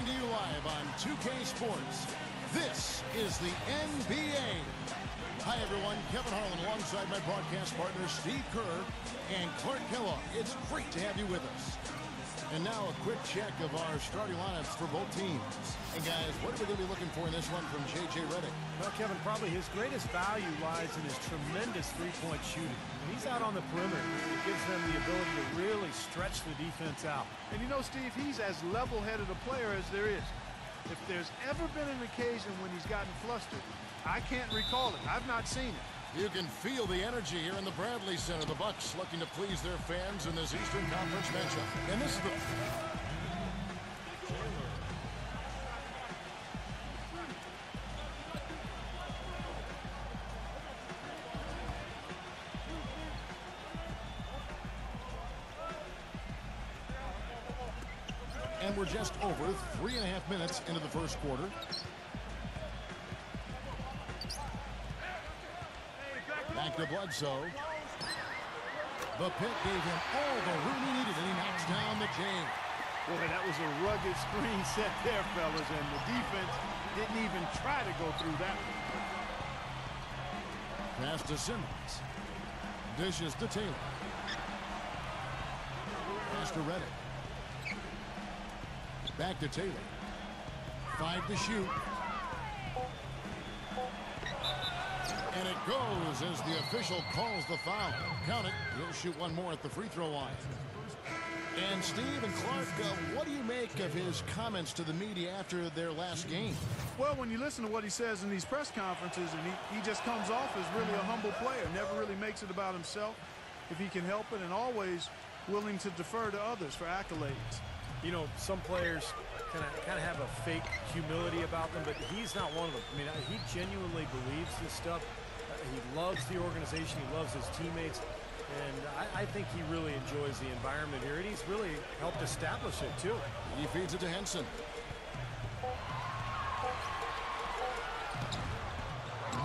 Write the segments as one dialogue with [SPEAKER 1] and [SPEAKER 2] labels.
[SPEAKER 1] Coming to you live on 2K Sports, this is the NBA. Hi, everyone. Kevin Harlan alongside my broadcast partners Steve Kerr and Clark Kellogg. It's great to have you with us. And now a quick check of our starting lineups for both teams. And guys, what are we going to be looking for in this one from J.J. Redick?
[SPEAKER 2] Well, Kevin, probably his greatest value lies in his tremendous three-point shooting. When he's out on the perimeter, it gives them the ability to really stretch the defense out.
[SPEAKER 3] And you know, Steve, he's as level-headed a player as there is. If there's ever been an occasion when he's gotten flustered, I can't recall it. I've not seen it.
[SPEAKER 1] You can feel the energy here in the Bradley Center. The Bucks looking to please their fans in this Eastern Conference matchup. And this is the... And we're just over 3.5 minutes into the first quarter. Back to Bledsoe. The pick gave him all the room he needed, and he knocks down the J.
[SPEAKER 3] Boy, that was a rugged screen set there, fellas, and the defense didn't even try to go through that one.
[SPEAKER 1] Pass to Simmons. Dishes to Taylor. Pass to Redick. Back to Taylor. 5 to shoot. And it goes as the official calls the foul. Count it. He'll shoot one more at the free throw line. And Steve and Clark, what do you make of his comments to the media after their last game?
[SPEAKER 3] Well, when you listen to what he says in these press conferences, and he just comes off as really a humble player, never really makes it about himself if he can help it, and always willing to defer to others for accolades.
[SPEAKER 2] You know, some players kind of have a fake humility about them, but he's not one of them. I mean, he genuinely believes this stuff. He loves the organization. He loves his teammates. And I think he really enjoys the environment here. And he's really helped establish it, too.
[SPEAKER 1] He feeds it to Henson.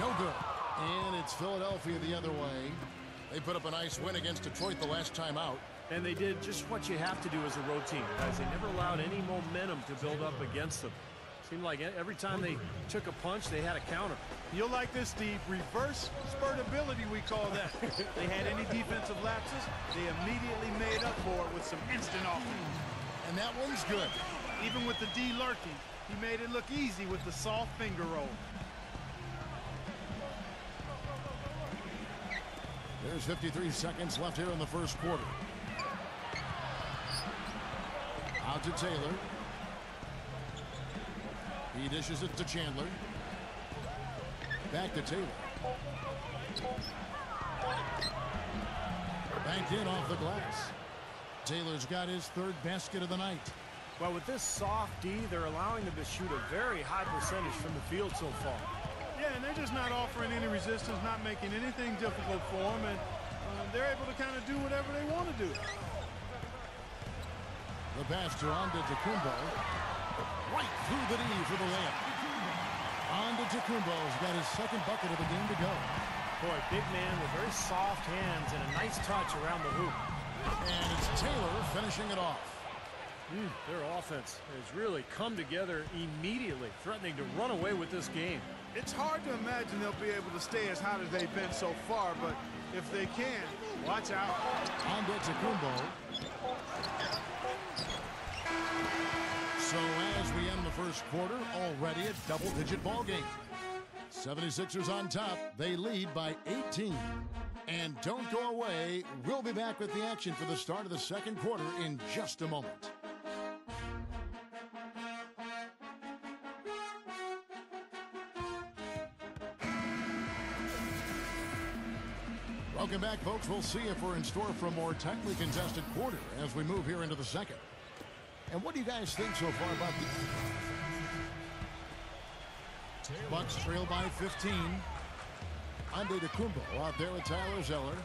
[SPEAKER 1] No good. And it's Philadelphia the other way. They put up a nice win against Detroit the last time out.
[SPEAKER 2] And they did just what you have to do as a road team, guys. They never allowed any momentum to build up against them. Seemed like every time they took a punch, they had a counter.
[SPEAKER 3] You'll like this, Steve. Reverse spurtability, we call that. They had any defensive lapses, they immediately made up for it with some instant offense.
[SPEAKER 1] And that one's good.
[SPEAKER 3] Even with the D lurking, he made it look easy with the soft finger roll.
[SPEAKER 1] There's 53 seconds left here in the first quarter. Out to Taylor. He dishes it to Chandler. Back to Taylor. Banked in off the glass. Taylor's got his third basket of the night.
[SPEAKER 2] Well, with this soft D, they're allowing them to shoot a very high percentage from the field so far.
[SPEAKER 3] Yeah, and they're just not offering any resistance, not making anything difficult for them, and they're able to kind of do whatever they want to do.
[SPEAKER 1] The pass to Antetokounmpo. Right through the knee for the layup. Antetokounmpo's got his second bucket of the game to go.
[SPEAKER 2] Boy, big man with very soft hands and a nice touch around the hoop.
[SPEAKER 1] And it's Taylor finishing it off.
[SPEAKER 2] Their offense has really come together immediately, threatening to run away with this game.
[SPEAKER 3] It's hard to imagine they'll be able to stay as hot as they've been so far, but if they can, watch out.
[SPEAKER 1] Antetokounmpo. So as we end the first quarter, already a double-digit ball game. 76ers on top. They lead by 18. And don't go away. We'll be back with the action for the start of the second quarter in just a moment. Welcome back, folks. We'll see if we're in store for a more tightly contested quarter as we move here into the second. And what do you guys think so far about the Bucks trail by 15. Antetokounmpo out there with Tyler Zeller.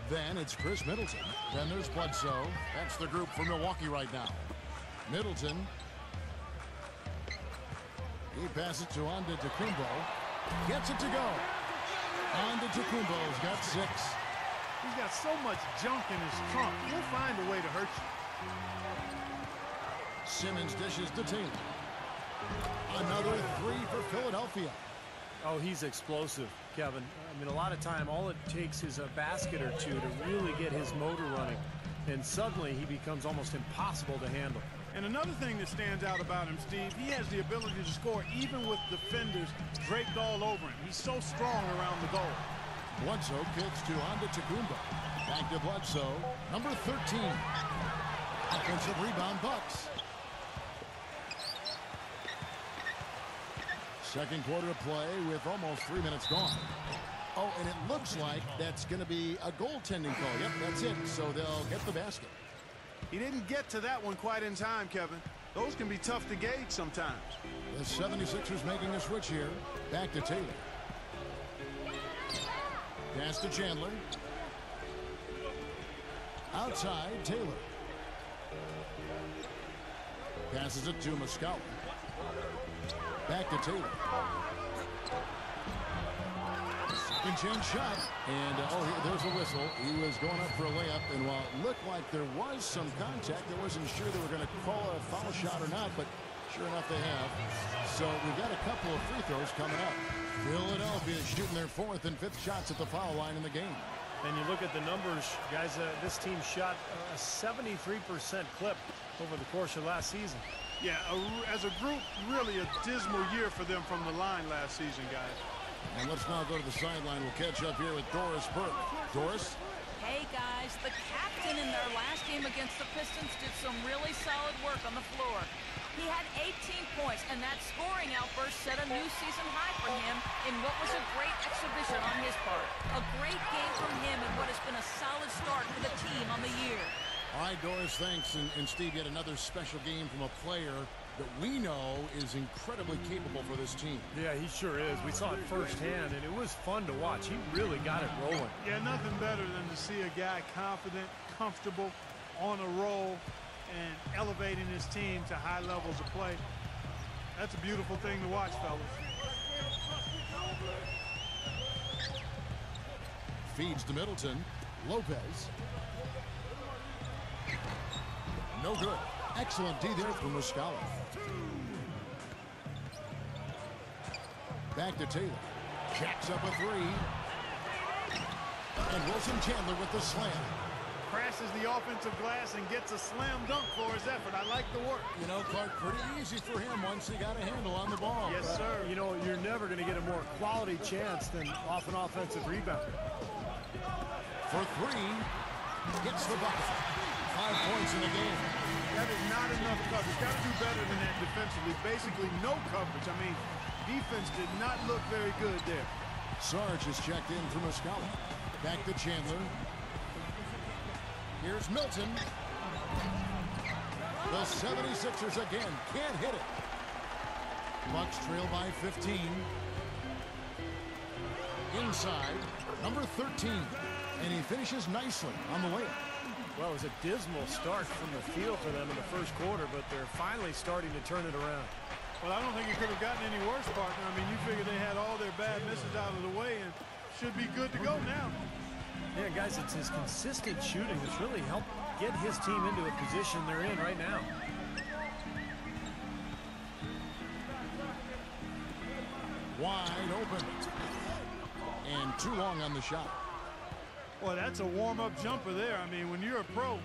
[SPEAKER 1] Then it's Chris Middleton. Then there's Bledsoe. That's the group for Milwaukee right now. Middleton. He passes to Antetokounmpo. Gets it to go. Antetokounmpo's got 6.
[SPEAKER 3] He's got so much junk in his trunk. He'll find a way to hurt you.
[SPEAKER 1] Simmons dishes to Taylor. Another three for Philadelphia.
[SPEAKER 2] Oh, he's explosive, Kevin. I mean, a lot of time, all it takes is a basket or two to really get his motor running. And suddenly, he becomes almost impossible to handle.
[SPEAKER 3] And another thing that stands out about him, Steve, he has the ability to score even with defenders draped all over him. He's so strong around the goal.
[SPEAKER 1] Bledsoe kicks to Antetokounmpo. Back to Bledsoe, number 13. Offensive rebound, Bucks. Second quarter of play with almost 3 minutes gone. Oh, and it looks like that's going to be a goaltending call. Yep, that's it. So they'll get the basket.
[SPEAKER 3] He didn't get to that one quite in time, Kevin. Those can be tough to gauge sometimes.
[SPEAKER 1] The 76ers making a switch here. Back to Taylor. Pass to Chandler. Outside, Taylor. Passes it to Muscala. Back to Taylor. Second chance shot. And, there's a whistle. He was going up for a layup. And while it looked like there was some contact, I wasn't sure they were going to call a foul shot or not. But sure enough, they have. So we've got a couple of free throws coming up. Philadelphia shooting their fourth and fifth shots at the foul line in the game.
[SPEAKER 2] And you look at the numbers, guys, this team shot a 73% clip over the course of last season.
[SPEAKER 3] Yeah, as a group, really a dismal year for them from the line last season, guys.
[SPEAKER 1] And let's now go to the sideline. We'll catch up here with Doris Burke. Doris?
[SPEAKER 4] Hey, guys, the captain in their last game against the Pistons did some really solid work on the floor. He had 18 points, and that scoring outburst set a new season high for him in what was a great exhibition on his part. A great game from him in what has been a solid start for the team on the year.
[SPEAKER 1] All right, Doris, thanks. And Steve, yet another special game from a player that we know is incredibly capable for this team.
[SPEAKER 2] Yeah, he sure is. We saw it firsthand, and it was fun to watch. He really got it rolling.
[SPEAKER 3] Yeah, nothing better than to see a guy confident, comfortable, on a roll, and elevating his team to high levels of play. That's a beautiful thing to watch, fellas.
[SPEAKER 1] Feeds to Middleton. Lopez. No good. Excellent D there from Muscala. Back to Taylor. Jacks up a three. And Wilson Chandler with the slam.
[SPEAKER 3] Crashes the offensive glass and gets a slam dunk for his effort. I like the work.
[SPEAKER 1] You know, Clark, pretty easy for him once he got a handle on the ball.
[SPEAKER 3] Yes, sir.
[SPEAKER 2] You know, you're never going to get a more quality chance than off an offensive rebound.
[SPEAKER 1] For three. Gets the bucket. 5 points in the game.
[SPEAKER 3] That is not enough coverage. Got to do better than that defensively. Basically no coverage. I mean, defense did not look very good there.
[SPEAKER 1] Sarge is checked in for Muscala. Back to Chandler. Here's Milton. The 76ers again can't hit it. Bucks trail by 15. Inside, number 13. And he finishes nicely on the layup.
[SPEAKER 2] Well, it was a dismal start from the field for them in the first quarter, but they're finally starting to turn it around.
[SPEAKER 3] Well, I don't think it could have gotten any worse, partner. I mean, you figure they had all their bad misses out of the way and should be good to go now.
[SPEAKER 2] Yeah, guys, it's his consistent shooting that's really helped get his team into a position they're in right now.
[SPEAKER 1] Wide open. And too long on the shot.
[SPEAKER 3] Boy, that's a warm-up jumper there. I mean, when you're a pro,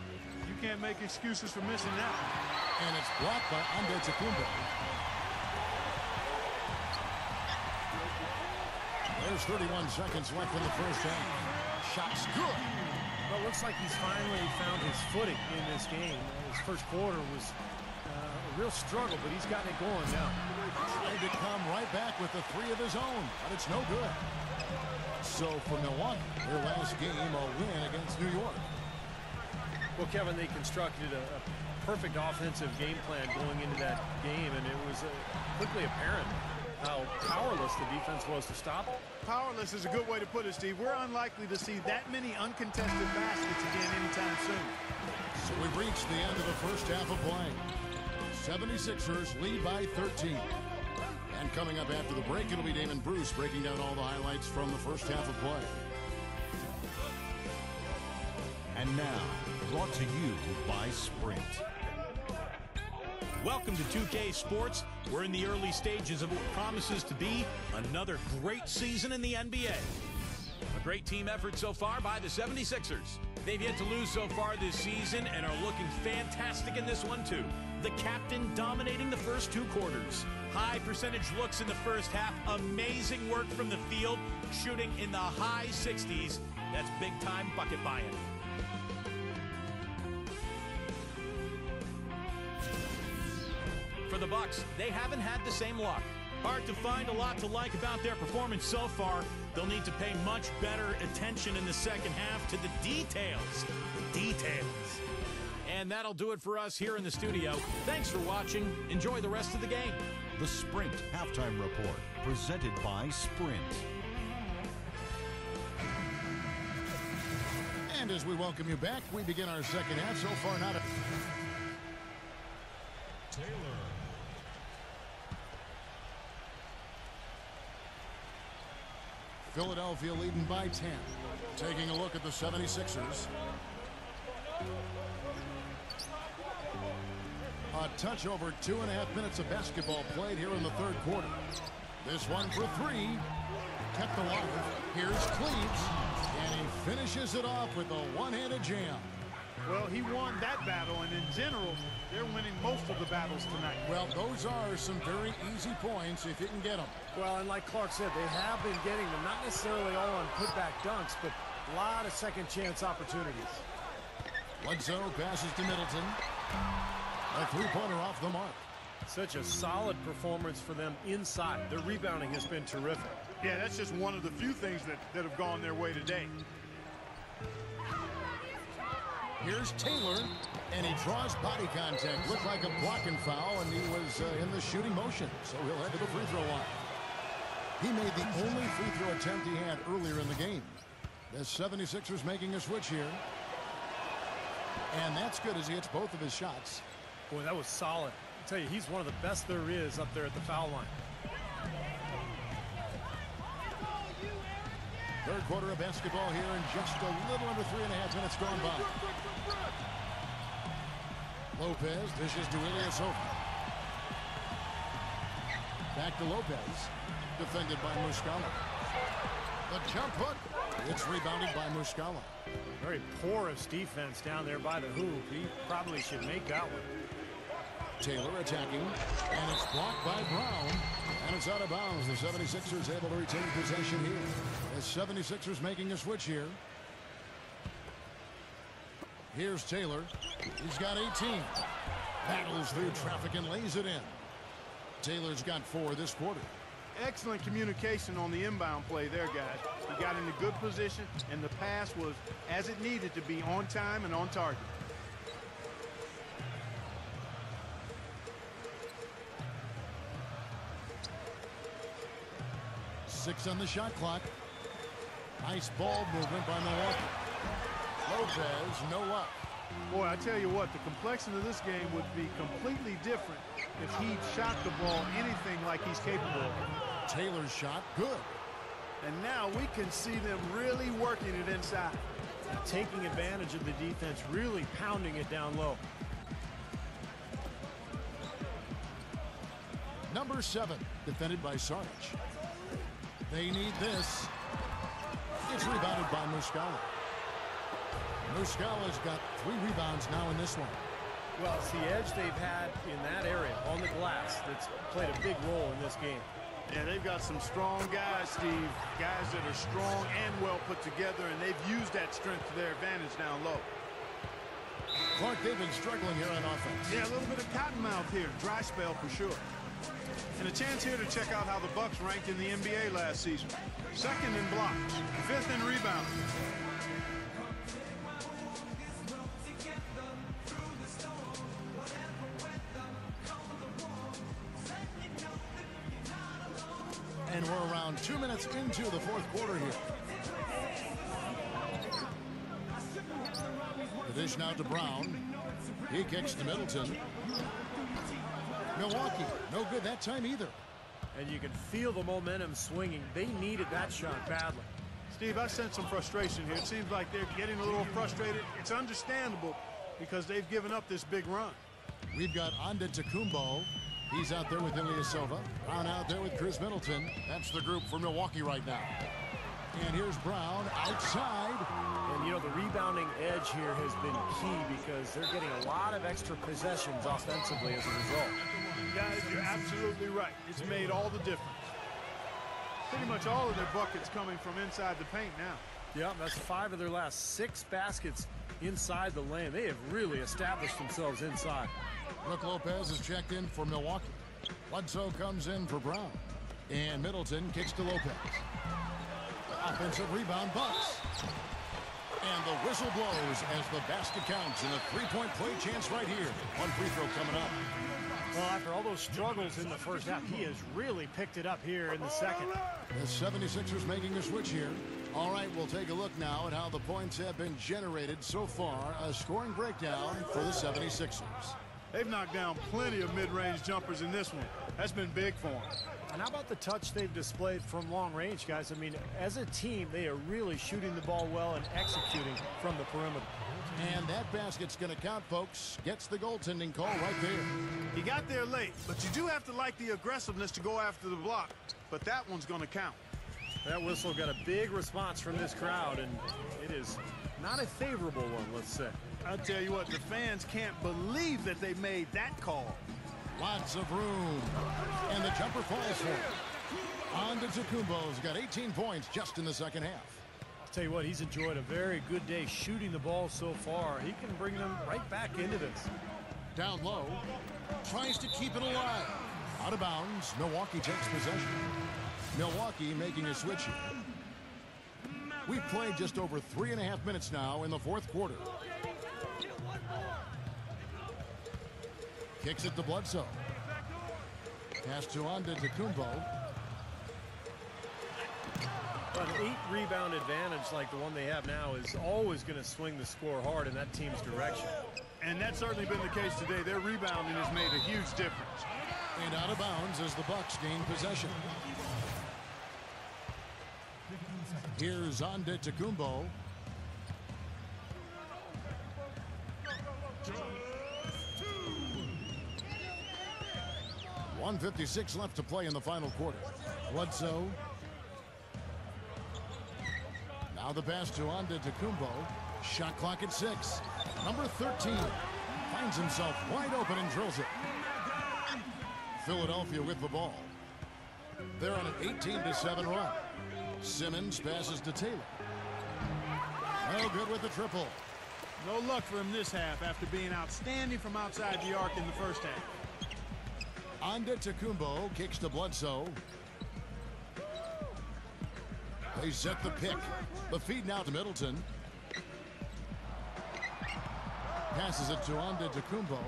[SPEAKER 3] you can't make excuses for missing that.
[SPEAKER 1] And it's blocked by Antetokounmpo. There's 31 seconds left in the first half. Shot's good.
[SPEAKER 2] Well, it looks like he's finally found his footing in this game. His first quarter was a real struggle, but he's gotten it going now.
[SPEAKER 1] Tried to come right back with the three of his own, but it's no good. So for Milwaukee, their last game, a win against New York.
[SPEAKER 2] Well, Kevin, they constructed a perfect offensive game plan going into that game, and it was quickly apparent how powerless the defense was to stop it.
[SPEAKER 3] Powerless is a good way to put it, Steve. We're unlikely to see that many uncontested baskets again anytime soon.
[SPEAKER 1] So we've reached the end of the first half of play. 76ers lead by 13. And coming up after the break, it'll be Damon Bruce breaking down all the highlights from the first half of play.
[SPEAKER 5] And now, brought to you by Sprint. Welcome to 2K Sports. We're in the early stages of what promises to be another great season in the NBA. A great team effort so far by the 76ers. They've yet to lose so far this season and are looking fantastic in this one too. The captain dominating the first 2 quarters. High percentage looks in the first half. Amazing work from the field, shooting in the high 60s. That's big time bucket buying. For the Bucks, they haven't had the same luck. Hard to find a lot to like about their performance so far. They'll need to pay much better attention in the second half to the details. The details. And that'll do it for us here in the studio. Thanks for watching. Enjoy the rest of the game.
[SPEAKER 6] The Sprint Halftime Report, presented by Sprint.
[SPEAKER 1] And as we welcome you back, we begin our second half. So far, not a...
[SPEAKER 6] Taylor.
[SPEAKER 1] Philadelphia leading by 10. Taking a look at the 76ers. A touch over 2.5 minutes of basketball played here in the third quarter. This one for 3. Kept alive. Here's Cleves. And he finishes it off with a one-handed jam.
[SPEAKER 3] Well, he won that battle, and in general, they're winning most of the battles tonight.
[SPEAKER 1] Well, those are some very easy points if you can get them.
[SPEAKER 2] Well, and like Clark said, they have been getting them, not necessarily all on putback dunks, but a lot of second chance opportunities.
[SPEAKER 1] Bledsoe passes to Middleton. A three-pointer off the mark.
[SPEAKER 2] Such a solid performance for them inside. Their rebounding has been terrific.
[SPEAKER 3] Yeah, that's just one of the few things that have gone their way today.
[SPEAKER 1] Here's Taylor, and he draws body contact. Looked like a blocking foul, and he was in the shooting motion, so he'll head to the free throw line. He made the only free throw attempt he had earlier in the game. The 76ers making a switch here. And that's good as he hits both of his shots.
[SPEAKER 2] Boy, that was solid. I tell you, he's one of the best there is up there at the foul line.
[SPEAKER 1] Third quarter of basketball here, and just a little under 3.5 minutes gone by. Lopez dishes to Ilyasova. Back to Lopez. Defended by Muscala. The jump hook. It's rebounded by Muscala.
[SPEAKER 2] Very porous defense down there by the hoop. He probably should make that one.
[SPEAKER 1] Taylor attacking, and it's blocked by Brown, and it's out of bounds. The 76ers able to retain possession here. The 76ers making a switch here. Here's Taylor. He's got 18. Battles through traffic and lays it in. Taylor's got 4 this quarter.
[SPEAKER 3] Excellent communication on the inbound play there, guys. He got in a good position, and the pass was as it needed to be, on time and on target.
[SPEAKER 1] Six on the shot clock. Nice ball movement by Milwaukee. Lopez, no luck.
[SPEAKER 3] Boy, I tell you what, the complexion of this game would be completely different if he shot the ball anything like he's capable of.
[SPEAKER 1] Taylor's shot, good.
[SPEAKER 3] And now we can see them really working it inside.
[SPEAKER 2] Taking advantage of the defense, really pounding it down low.
[SPEAKER 1] Number 7, defended by Saric. They need this. It's rebounded by Muscala. Muscala's got 3 rebounds now in this one.
[SPEAKER 2] Well, it's the edge they've had in that area on the glass that's played a big role in this game.
[SPEAKER 3] Yeah, they've got some strong guys, Steve. Guys that are strong and well put together, and they've used that strength to their advantage down low.
[SPEAKER 1] Clark, they've been struggling here on offense.
[SPEAKER 3] Yeah, a little bit of cottonmouth here. Dry spell for sure. And a chance here to check out how the Bucks ranked in the NBA last season. 2nd in blocks, 5th in rebounds. And we're around 2 minutes into the fourth quarter here. The dish now to Brown. He kicks to Middleton. Milwaukee, no good that time either.
[SPEAKER 2] And you can feel the momentum swinging. They needed that shot badly.
[SPEAKER 3] Steve, I sense some frustration here. It seems like they're getting a little frustrated. It's understandable because they've given up this big run.
[SPEAKER 1] We've got Antetokounmpo. He's out there with Ilyasova. Brown out there with Chris Middleton. That's the group for Milwaukee right now. And here's Brown outside.
[SPEAKER 2] And, you know, the rebounding edge here has been key because they're getting a lot of extra possessions offensively as a result.
[SPEAKER 3] Guys, you're absolutely right. It's made all the difference. Pretty much all of their buckets coming from inside the paint now.
[SPEAKER 2] Yeah, that's 5 of their last 6 baskets inside the lane. They have really established themselves inside.
[SPEAKER 1] Brook Lopez is checked in for Milwaukee. Bledsoe comes in for Brown. And Middleton kicks to Lopez. Offensive rebound, Bucks. And the whistle blows as the basket counts and a three-point play chance right here. One free throw coming up.
[SPEAKER 2] Well, after all those struggles in the first half, he has really picked it up here in the second.
[SPEAKER 1] The 76ers making a switch here. All right, we'll take a look now at how the points have been generated so far. A scoring breakdown for the 76ers.
[SPEAKER 3] They've knocked down plenty of mid-range jumpers in this one. That's been big for them.
[SPEAKER 2] And how about the touch they've displayed from long range, guys? I mean, as a team, they are really shooting the ball well and executing from the perimeter.
[SPEAKER 1] And that basket's going to count, folks. Gets the goaltending call right there.
[SPEAKER 3] He got there late, but you do have to like the aggressiveness to go after the block. But that one's going to count.
[SPEAKER 2] That whistle got a big response from this crowd, and it is not a favorable one, let's say.
[SPEAKER 3] I'll tell you what, the fans can't believe that they made that call.
[SPEAKER 1] Lots of room. And the jumper falls for him. Antetokounmpo's got 18 points just in the second half.
[SPEAKER 2] I'll tell you what, he's enjoyed a very good day shooting the ball so far. He can bring them right back into this.
[SPEAKER 1] Down low. Tries to keep it alive. Out of bounds. Milwaukee takes possession. Milwaukee making a switch here. We've played just over 3.5 minutes now in the fourth quarter. Kicks it to Bledsoe. Pass to Antetokounmpo.
[SPEAKER 2] An 8-rebound advantage like the one they have now is always going to swing the score hard in that team's direction.
[SPEAKER 3] And that's certainly been the case today. Their rebounding has made a huge difference.
[SPEAKER 1] And out of bounds as the Bucks gain possession. Here's Antetokounmpo. .156 left to play in the final quarter. Bledsoe. Now the pass to Antetokounmpo. Shot clock at 6. Number 13 finds himself wide open and drills it. Philadelphia with the ball. They're on an 18-7 run. Simmons passes to Taylor. No good with the triple.
[SPEAKER 3] No luck for him this half after being outstanding from outside the arc in the first half.
[SPEAKER 1] Antetokounmpo kicks to Bledsoe. They set the pick. The feed now to Middleton. Passes it to Antetokounmpo.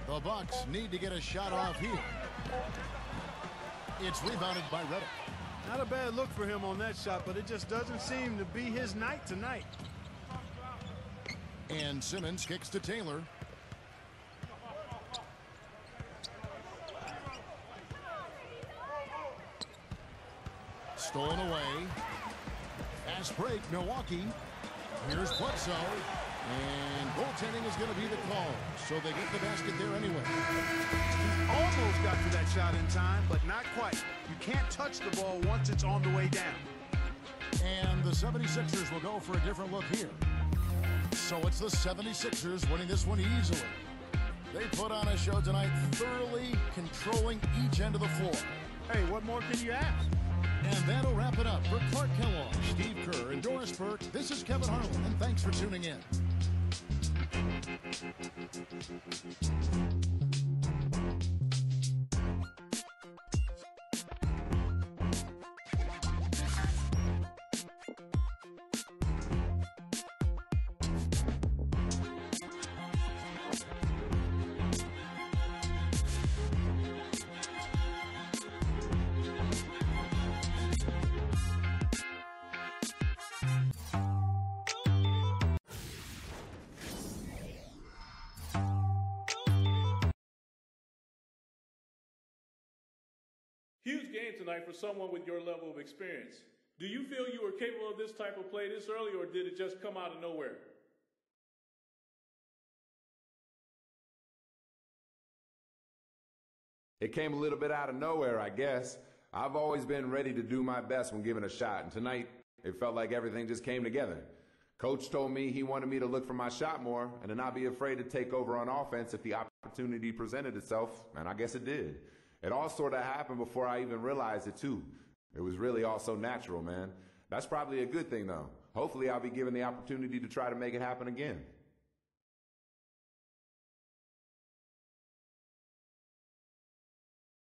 [SPEAKER 1] The Bucks need to get a shot off here. It's rebounded by Reddick.
[SPEAKER 3] Not a bad look for him on that shot, but it just doesn't seem to be his night tonight.
[SPEAKER 1] And Simmons kicks to Taylor. Stolen away. Fast break, Milwaukee. Here's Bledsoe. And goaltending is going to be the call. So they get the basket there anyway.
[SPEAKER 3] He almost got to that shot in time, but not quite. You can't touch the ball once it's on the way down.
[SPEAKER 1] And the 76ers will go for a different look here. So it's the 76ers winning this one easily. They put on a show tonight, thoroughly controlling each end of the floor.
[SPEAKER 3] Hey, what more can you ask?
[SPEAKER 1] And that'll wrap it up for Clark Kellogg, Steve Kerr, and Doris Burke. This is Kevin Harlan, and thanks for tuning in.
[SPEAKER 7] Huge game tonight for someone with your level of experience. Do you feel you were capable of this type of play this early, or did it just come out of nowhere?
[SPEAKER 8] It came a little bit out of nowhere, I guess. I've always been ready to do my best when given a shot, and tonight it felt like everything just came together. Coach told me he wanted me to look for my shot more and to not be afraid to take over on offense if the opportunity presented itself, and I guess it did. It all sort of happened before I even realized it, too. It was really all so natural, man. That's probably a good thing, though. Hopefully I'll be given the opportunity to try to make it happen again.